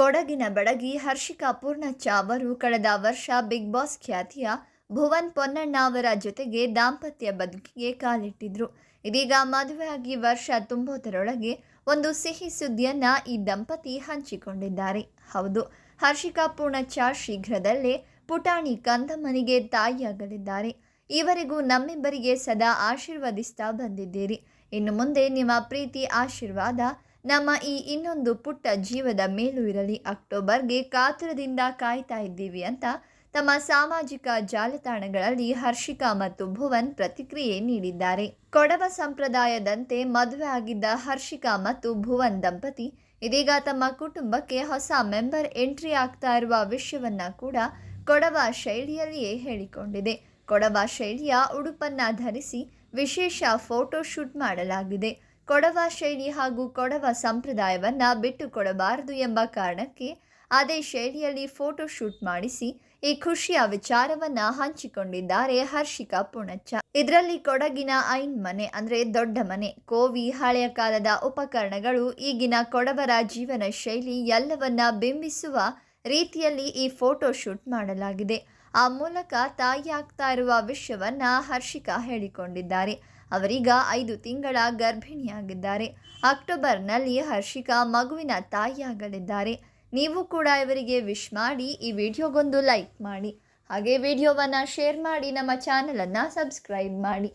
ಕೊಡಗಿನ ಬಡಗಿ ಹರ್ಷಿಕಾ ಪೂರ್ಣಚ್ಚ ಅವರು ಕಳೆದ ವರ್ಷ ಬಿಗ್ ಬಾಸ್ ಖ್ಯಾತಿಯ ಭುವನ್ ಪೊನ್ನಣ್ಣ ಅವರ ಜೊತೆಗೆ ದಾಂಪತ್ಯ ಬದುಕಿಗೆ ಕಾಲಿಟ್ಟಿದ್ರು. ಇದೀಗ ಮದುವೆಯಾಗಿ ವರ್ಷ ತುಂಬುವುದರೊಳಗೆ ಒಂದು ಸಿಹಿ ಸುದ್ದಿಯನ್ನ ಈ ದಂಪತಿ ಹಂಚಿಕೊಂಡಿದ್ದಾರೆ. ಹೌದು, ಹರ್ಷಿಕಾ ಪೂರ್ಣಚ್ಚ ಶೀಘ್ರದಲ್ಲೇ ಪುಟಾಣಿ ಕಂದಮ್ಮನಿಗೆ ತಾಯಿಯಾಗಲಿದ್ದಾರೆ. ಈವರೆಗೂ ನಮ್ಮಿಬ್ಬರಿಗೆ ಸದಾ ಆಶೀರ್ವದಿಸ್ತಾ ಬಂದಿದ್ದೀರಿ. ಇನ್ನು ಮುಂದೆ ನಿಮ್ಮ ಪ್ರೀತಿ ಆಶೀರ್ವಾದ ನಮ್ಮ ಈ ಇನ್ನೊಂದು ಪುಟ್ಟ ಜೀವದ ಮೇಲೂ ಇರಲಿ. ಅಕ್ಟೋಬರ್ಗೆ ಕಾತುರದಿಂದ ಕಾಯ್ತಾ ಇದ್ದೀವಿ ಅಂತ ತಮ್ಮ ಸಾಮಾಜಿಕ ಜಾಲತಾಣಗಳಲ್ಲಿ ಹರ್ಷಿಕಾ ಮತ್ತು ಭುವನ್ ಪ್ರತಿಕ್ರಿಯೆ ನೀಡಿದ್ದಾರೆ. ಕೊಡವ ಸಂಪ್ರದಾಯದಂತೆ ಮದುವೆ ಆಗಿದ್ದ ಹರ್ಷಿಕಾ ಮತ್ತು ಭುವನ್ ದಂಪತಿ ಇದೀಗ ತಮ್ಮ ಕುಟುಂಬಕ್ಕೆ ಹೊಸ ಮೆಂಬರ್ ಎಂಟ್ರಿ ಆಗ್ತಾ ಇರುವ ವಿಷಯವನ್ನ ಕೂಡ ಕೊಡವ ಶೈಲಿಯಲ್ಲಿಯೇ ಹೇಳಿಕೊಂಡಿದೆ. ಕೊಡವ ಶೈಲಿಯ ಉಡುಪನ್ನ ಧರಿಸಿ ವಿಶೇಷ ಫೋಟೋ ಶೂಟ್ ಮಾಡಲಾಗಿದೆ. ಕೊಡವ ಶೈಲಿ ಹಾಗೂ ಕೊಡವ ಸಂಪ್ರದಾಯವನ್ನು ಬಿಟ್ಟುಕೊಡಬಾರದು ಎಂಬ ಕಾರಣಕ್ಕೆ ಅದೇ ಶೈಲಿಯಲ್ಲಿ ಫೋಟೋ ಶೂಟ್ ಮಾಡಿಸಿ ಈ ಖುಷಿಯ ವಿಚಾರವನ್ನ ಹಂಚಿಕೊಂಡಿದ್ದಾರೆ ಹರ್ಷಿಕಾ ಪೂರ್ಣಚ್ಚ. ಇದರಲ್ಲಿ ಕೊಡಗಿನ ಐನ್ ಮನೆ ಅಂದ್ರೆ ದೊಡ್ಡ ಮನೆ, ಕೋವಿ, ಹಳೆಯ ಕಾಲದ ಉಪಕರಣಗಳು, ಈಗಿನ ಕೊಡವರ ಜೀವನ ಶೈಲಿ ಎಲ್ಲವನ್ನ ಬಿಂಬಿಸುವ ರೀತಿಯಲ್ಲಿ ಈ ಫೋಟೋ ಶೂಟ್ ಮಾಡಲಾಗಿದೆ. ಆ ಮೂಲಕ ತಾಯಿಯಾಗ್ತಾ ಇರುವ ವಿಷಯವನ್ನ ಹರ್ಷಿಕಾ ಹೇಳಿಕೊಂಡಿದ್ದಾರೆ. ಅವರೀಗ 5 ತಿಂಗಳ ಗರ್ಭಿಣಿಯಾಗಿದ್ದಾರೆ. ಅಕ್ಟೋಬರ್ನಲ್ಲಿ ಹರ್ಷಿಕಾ ಮಗುವಿನ ತಾಯಿಯಾಗಲಿದ್ದಾರೆ. ನೀವು ಕೂಡ ಇವರಿಗೆ ವಿಶ್ ಮಾಡಿ ಈ ವಿಡಿಯೋಗೊಂದು ಲೈಕ್ ಮಾಡಿ, ಹಾಗೆ ವಿಡಿಯೋವನ್ನು ಶೇರ್ ಮಾಡಿ, ನಮ್ಮ ಚಾನಲನ್ನು ಸಬ್ಸ್ಕ್ರೈಬ್ ಮಾಡಿ.